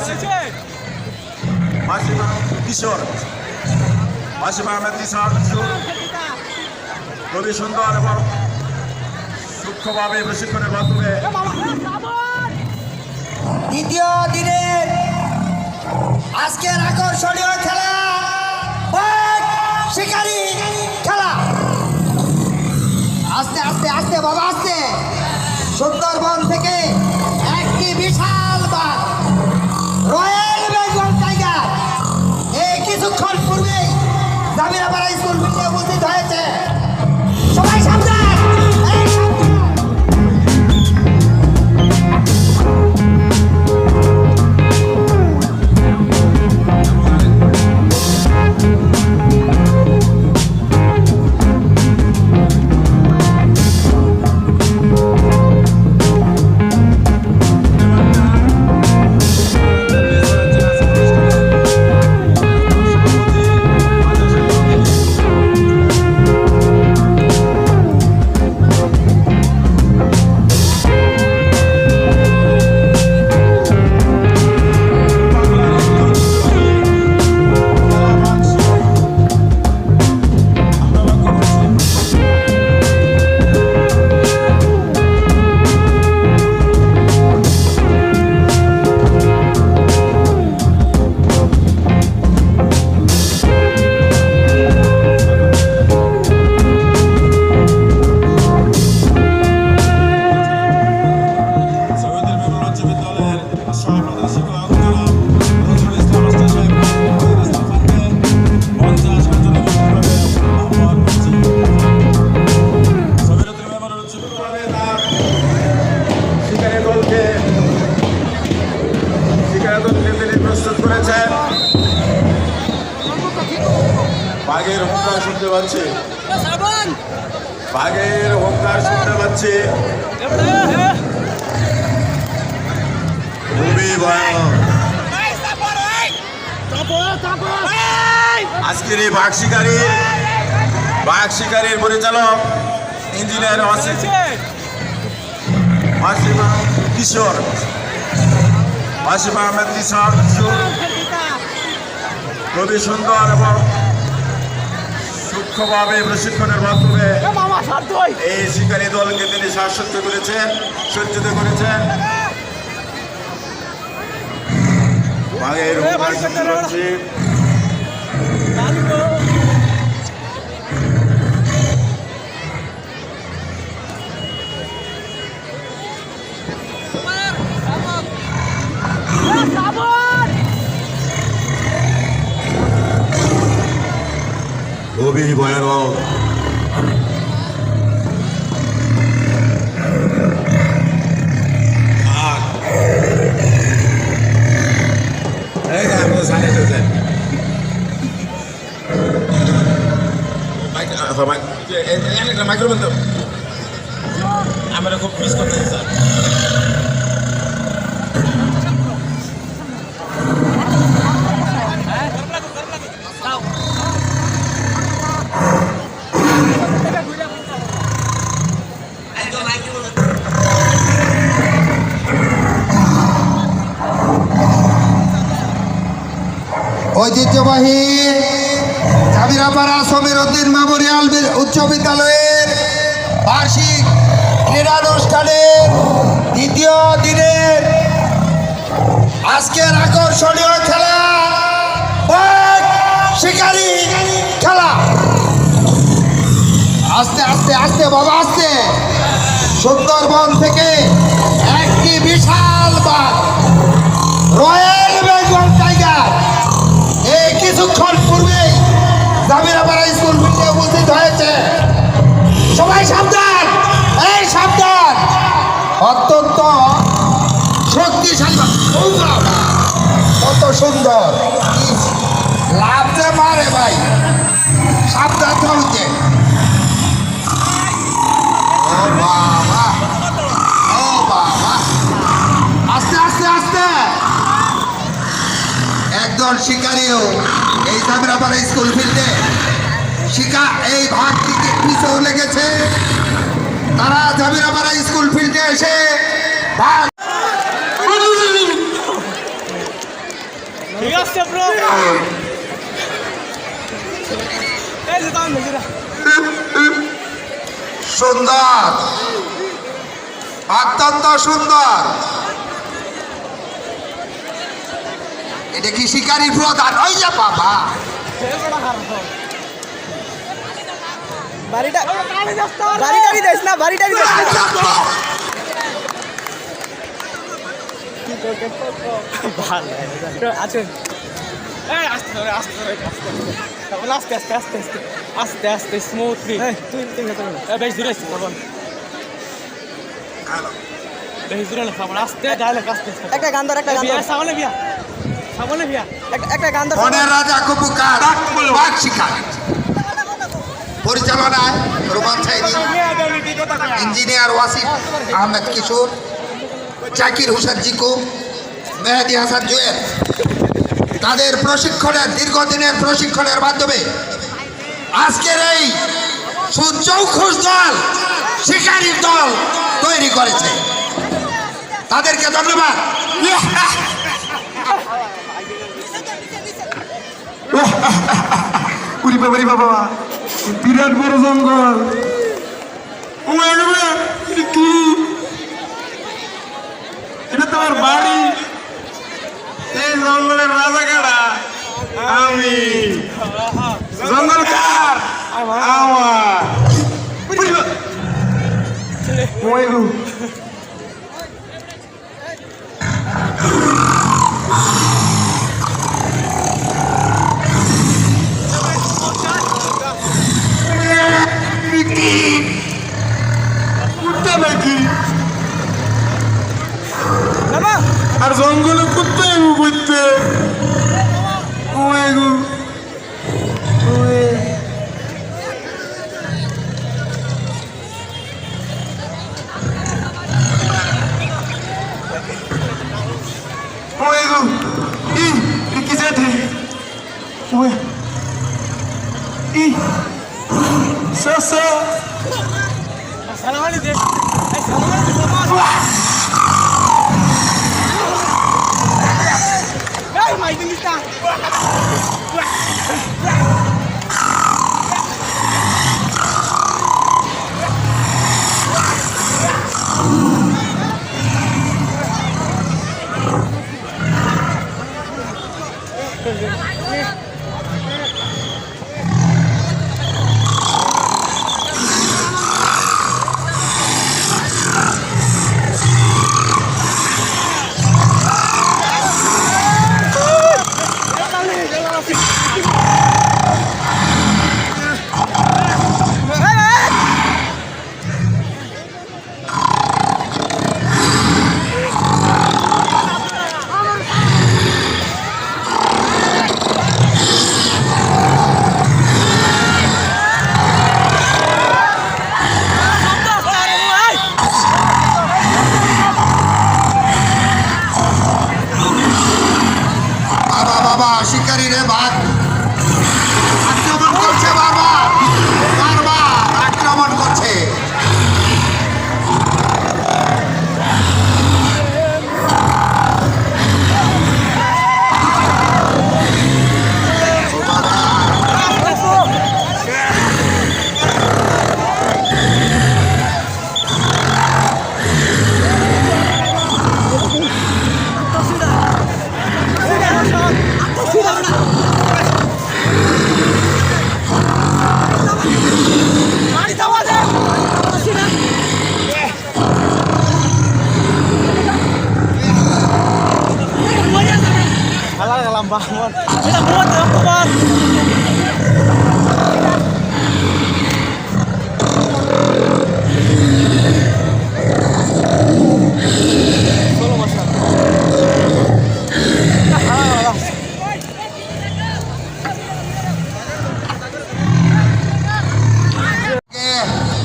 আছে কিশোর মাসিম আহমেদ কিশোর খুবই সুন্দর এবং সূক্ষ্মভাবে প্রশিক্ষণের মাধ্যমে দ্বিতীয় দিনের আজকের আকর্ষণীয় খেলা শিকারি খেলা। আস্তে আস্তে আস্তে বাবা আস্তে। সুন্দরবন থেকে একটি বিশাল বাঘ রয়্যাল বেঙ্গল টাইগার এই কিছুক্ষণ পূর্বেই জামিরাপাড়া স্কুল ফিল্ডে উপস্থিত হয়েছে। সবাই সাবধান। বাঘের হুঙ্কার শুনতে পাচ্ছি, বাঘের হুঙ্কার শুনতে পাচ্ছি। খুবই ভয়ানক আজকের এই বাঘ শিকারীর পরিচালক ইঞ্জিনিয়ার কিশোর মাসিম আহমেদ কিশোর খুবই সুন্দর এবং সূক্ষ্মভাবে প্রশিক্ষণের মাধ্যমে এই শিকারী দলকে তিনি শ্বাসরুদ্ধ করেছেন, সজ্জিত করেছেন। বাঘের হুঙ্কার শুনতে পাচ্ছি। খুবই ভয়ানক মাইক্রোফোন তো আমরা খুব মিস করতেছি স্যার। ঐতিহ্যবাহী জামিরাপাড়া সমীর উদ্দিন মেমোরিয়াল উচ্চ বিদ্যালয়ের বার্ষিক ক্রীড়ানুষ্ঠানের দ্বিতীয় দিনের আজকের আকর্ষণীয় খেলা শিকারি খেলা। আস্তে আস্তে আস্তে বাবা আস্তে। সুন্দরবন থেকে একটি বিশাল বাঘ রয়্যাল বেঙ্গল টাইগার এই কিছুক্ষণ পূর্বেই জামিরাপাড়া স্কুল ফিল্ডে উপস্থিত হয়েছে। সবাই সাবধান, এই সাবধান। অত্যন্ত শক্তিশালী কত সুন্দর লাভ যে মারে ভাই, সাবধান চলছে। ও বাবা, ও বাবা, আস্তে আস্তে আস্তে। একদল শিকারীও এই জামিরাপাড়া স্কুল ফিল্ডে এই ভাগটিকে পিছু লেগেছে। তারা জামিরাপাড়া স্কুল ফিল্ডে এসে ভাগ আসছে ব্রো এই যে দাম মেজরা সুন্দর, অত্যন্ত সুন্দর। এটা কি শিকারী প্রধান? ওই যে বাবা, বাড়িটা বাড়িটারি দেশ না, বাড়িটারি দেশ না। আচ্ছা আস্তে আস্তে আস্তে আস্তে আস্তে আস্তে স্মুথলি তুই বেশ দূরে বেশ দূরে আস্তে ডায়লগ আস্তে একটা গান ধর, একটা গান ধর, সামনে বিয়া সামনে বিয়া একটা গান ধর। বনের রাজা কবুকার বাঘ শিকার পরিচালনায় রোমান সাইদি, ইঞ্জিনিয়ার ওয়াসিফ আহমেদ কিশোর, জাকির হোসেন জিকু, মেহেদি হাসান জুয়েল। তাদের প্রশিক্ষণের দীর্ঘদিনের প্রশিক্ষণের মাধ্যমে আজকের এই সুচৌখুষ দল, শিকারীর দল তৈরি করেছে। তাদেরকে ধন্যবাদ। উরি বাবা রে বাবা, বিরাট বড় জঙ্গল। ও এটা কি? এটা তো আমার বাড়ি। এই জঙ্গলের রাজা কারা? আমি। জঙ্গল কার? আমার। ওইগো কুত্তা নাকি? আর জঙ্গলে কুত্তা এগো করতে ওইগো ওইগো ই কি যেতে ওই ই সসা সালাম আলাইকুম সালাম আলাইকুম এই মাই দিনিটা শিকারীরে বাঘ আক্রমণ করছে, বারবার বারবার আক্রমণ করছে। bangun. Kita buat teman-teman. Solo masyarakat.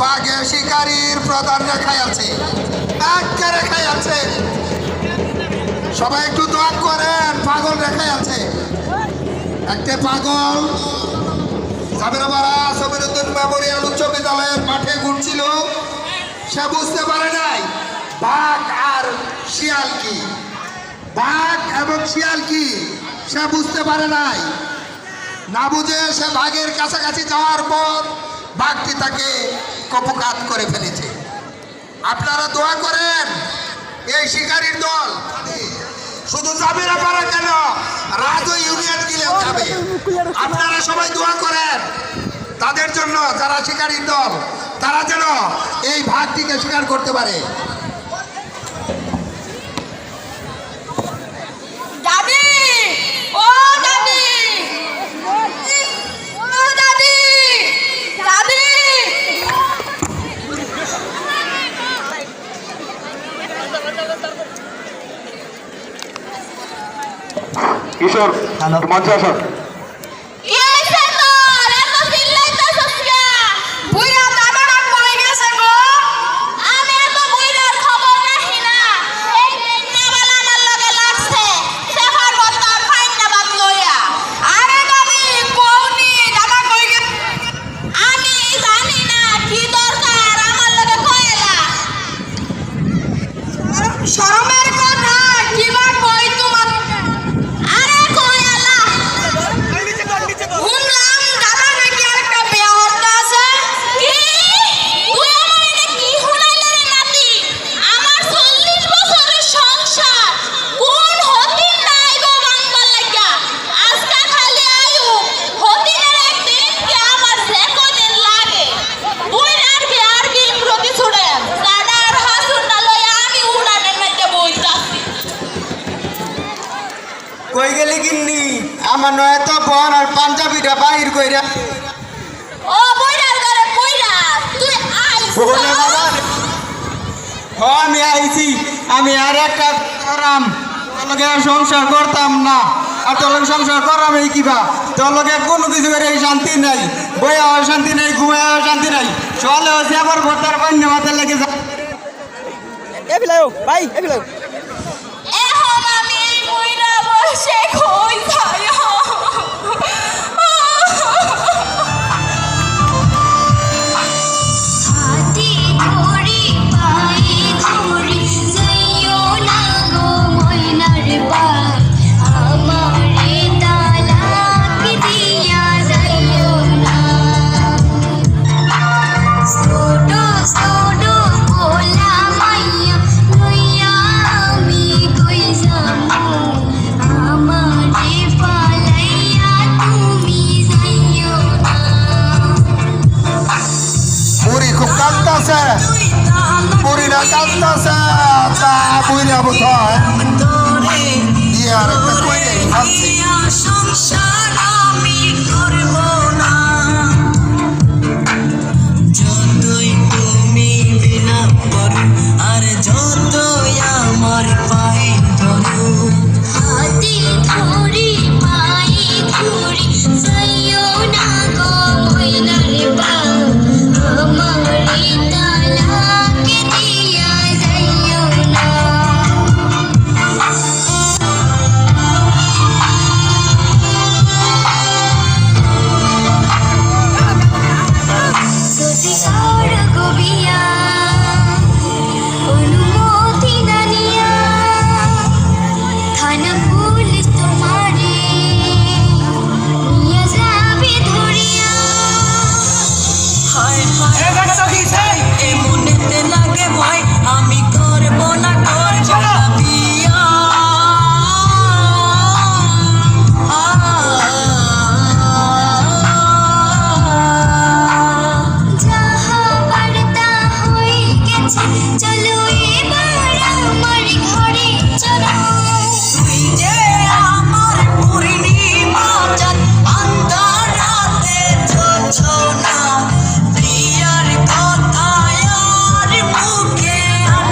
বাঘের শিকারীর প্রধান রেখায় আছে, একটা রেখায় আছে। সবাই একটু দোয়া করেন, পাগল রেখায় আছে। একটা পাগল জাবেরাবাড়া সবিরুদ্দিন মেমোরিয়াল উচ্চ বিদ্যালয়ের মাঠে ঘুরছিল, সে বুঝতে পারে নাই বাঘ আর শিয়াল কি, বাঘ এবং শিয়াল কি। সে বুঝতে পারে নাই, না বুঝে সে বাঘের কাছাকাছি যাওয়ার পর বাঘটি তাকে কপকাত করে ফেলেছে। আপনারা দোয়া করেন এই শিকারীর দল শুধু যাবে না পারা কেন, রাজও ইউনিয়ন গিলে যাবে। আপনারা সবাই দোয়া করেন তাদের জন্য, যারা শিকারীর দল তারা যেন এই ভাগটিকে শিকার করতে পারে। দাদি, ও দাদি, ও দাদি, দাদি। কিশোর মঞ্চে আসুন। কি হইছে তোর? এত চিল্লাইতাছস কে? বুইড়া দাদাটা কই গেছে গো? আমি এত বুইড়ার খবর রাখি না। এই নেবালা আমার লগে লাগছে। সেখান বত্তার ফাইন্না বাত লইয়া। আরে দাদি, কওনি দাদা কই গেছে? আমি জানি না কি দরকার আমার লগে কইলা। শরমের কথা কিবা কই তোমার? আরে কইলা শুনলাম দাদা নাকি আরেকটা বিয়া হতে আছে। কি? তুই আমার এটা কি শুনাইলি রে নাতি? আমার 40 বছরের সংসার কোন হতিন নাই গো ভাঙবার লাগিয়া। আজকা খালি আয়ু হতিনের একদিন কে আমার যে কদিন লাগে। বুইড়ার বিয়ার বিল প্রতি ছুড়ে দাদার হাসুনটা লইয়া আমি উড়ানের মধ্যে বইতাছি। কই গেলি কিন্নি? আমার নয় তো বোন আর পাঞ্জাবিটা বাহির কইরা। ও বুইড়ার ঘরে বুইড়া তুই আইস। ওরে বাবা রে। ও আমি আইছি, আমি আর একটা করাম, তোর লগে আর সংসার করতাম না। আর তোর লগে সংসার করাম এই কিবা? তোর লগে কোনো কিছু করে শান্তি নাই, বইয়া শান্তি নাই, ঘুমায়া শান্তি নাই, চলে হচ্ছে আবার ভোটার পান্য মাথার লেগে যা। এখন আমি এই বুইড়া বসে কই খাই? হাতি ধরি পায়ে ধরি যাইও না গো ময়নার বাপ, আমারে তালাক দিয়া যাইও না। ছোট ছোট কোলা মাইয়া লইয়া আমি কই যামু, আমারে পালাইয়া তুমি যাইও না। বুড়ি খুব কাঁদতেছে, বুড়িরা কাঁদতেছে, তা বুড়িরা বোধ হয় দিয়ে আর একটা কইরে ভাবছে। সংসার আমি করব না, যতই তুমি বিলাপ করো আর যতই আমার পায়ে ধরো। হাতি ধরি পায়ে ধরি যাইও না গো ময়নার বাপ, আমারে তালাক দিয়া যাইও না। যদি করব বিয়া অনুমতি না নিয়া, থানা পুলিশ তোমারে নিয়ে যাবে ধরিয়া। এমনেতে লাগে ভয়, আমি করব না করব না বিয়া। যাহা বার্তা হয়ে গেছে চলো এবার আমার ঘরে চলো। তুই যে আমার পূর্ণিমা চাঁদ আন্ধার রাতে জ্বলছো না, বিয়ার কথা আর মুখে আর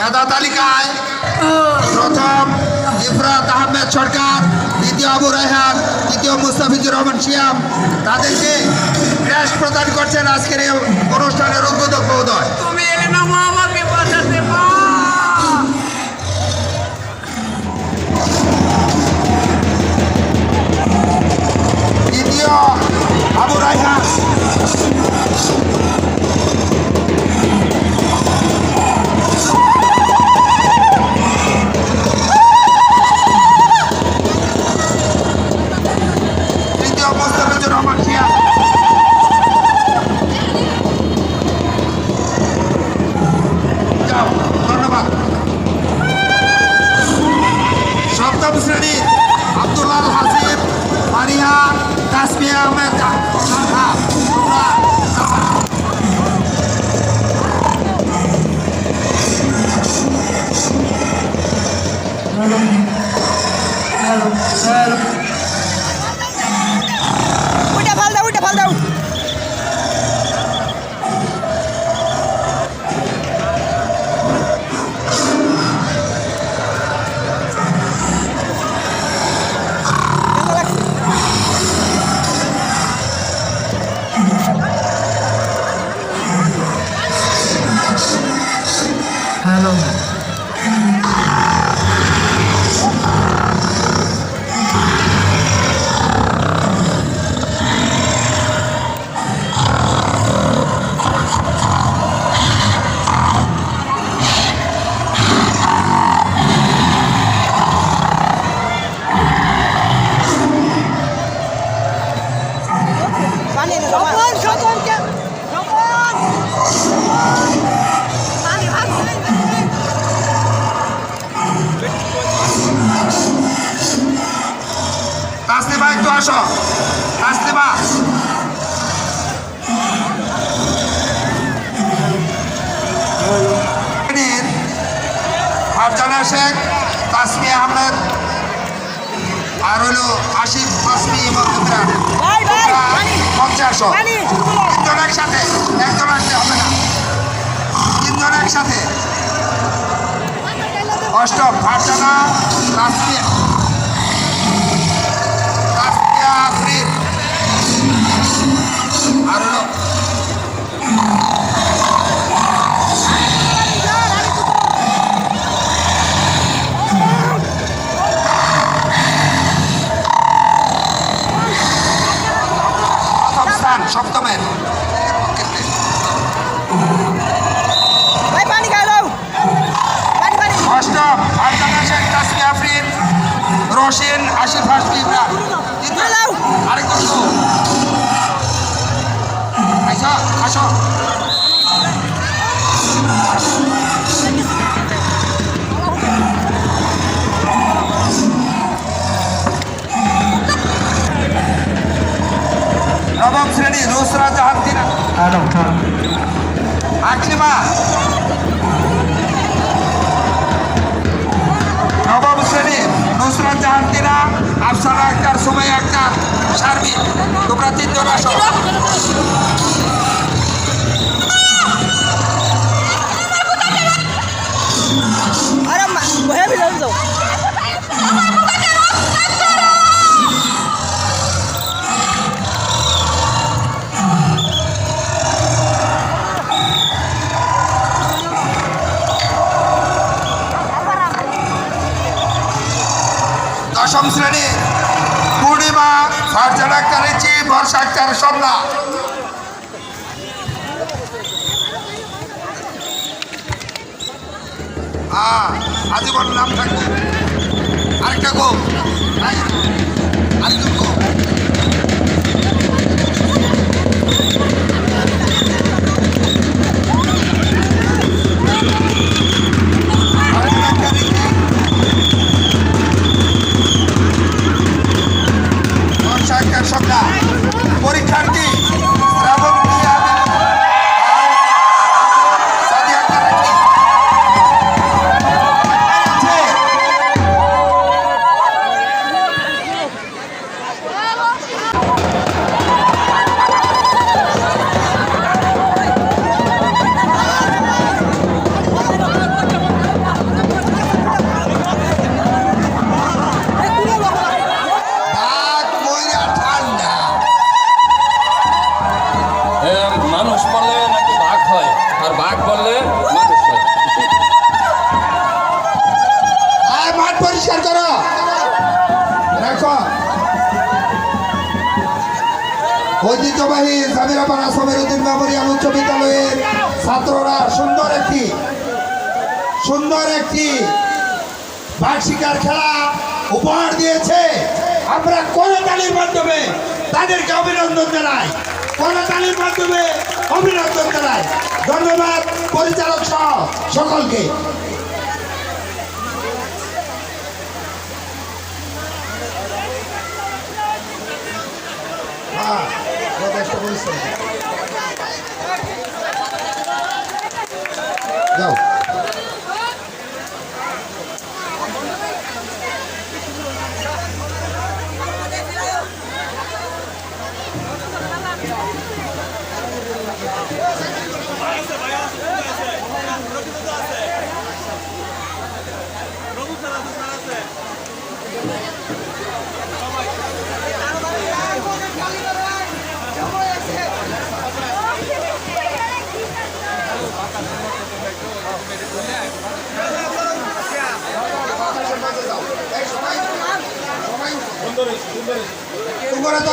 মেধা তালিকায় প্রথম ইফরাত আহমেদ সরকার, দ্বিতীয় আবু রায়হান, তৃতীয় মুস্তাফিজুর রহমান শিয়াম। তাদেরকে ক্র্যাশ প্রদান করছেন আজকের এই অনুষ্ঠানের উদ্বোধক মহোদয়। তুমি এলে না মা আমাকে বাঁচাতে মা। দ্বিতীয় আবু রায়হান, তৃতীয় মুস্তাফিজুর রহমান শিয়াম। যাও, ধন্যবাদ। সপ্তম শ্রেণীর আব্দুল্লাহ হাসিব, মারিয়া, তাসমিয়া আহমেদ। উঠে ফাল দাও, উঠে ফাল দাও। পানি এনে দাও। তাসলিমা একটু আসো, তাসলিমা। ফারজানা শেখ, তাসমিয়া আহমেদ, আর হলো আশিফ, তাসমি এবং ইমরান। ভাই, ভাই, তোমরা পানি। মঞ্চে আসো। পানি। তিনজন একসাথে, একজন আসলে হবে না, তিনজন একসাথে। অষ্টম ফারজানা, তাসমিয়া, তাসমিয়া আফরিন, আর হলো প্রথম স্থান সপ্তমের। ভাই পানি খাই দাও। পানি, পানি। অষ্টম ফারজানা শেখ, তাসমিয়া আফরিন, রশিন, আশিফ, হাসমি, ইমরান। হ্যালো। আরেকজন তো আচ্ছা, আসো। নবম শ্রেণী নুসরা জাহান তিনা, আকলিমা। নবম শ্রেণী নুসরাত জাহান তিনা, আফসানা আক্তার, সুমাইয়া আক্তার, শারমিন। তোমরা তিনজন আসো। আরে মা, বহে ভিতরে যাও। দশম শ্রেণী পূর্ণিমা, ফারজানা আক্তার রিচি, বর্ষা আক্তার শবনা। আজীবন নাম থাকবে। আরেকটা গো, আরেকজন গো। ফারজানা আক্তার রিচি, বর্ষা আক্তার শবনা। পরীক্ষার্থী শ্রাবন্তী আহমেদ, সাদিয়া আক্তার রাখি। আছে। করলে মানুষ হয়। আয় মাঠ পরিষ্কার করো রাখো ঐতিহ্যবাহী জামিরাপাড়া সমিরুদ্দিন মেমোরিয়াল উচ্চ বিদ্যালয়ের ছাত্ররা সুন্দর একটি বার্ষিকার খেলা উপহার দিয়েছে। আমরা করতালির মাধ্যমে তাদেরকে অভিনন্দন জানাই, করতালির মাধ্যমে অভিনন্দন জানাই। ধন্যবাদ পরিচালক সহ সকলকে। হ্যাঁ, যথেষ্ট পরিশ্রম। যাও তোমরা তো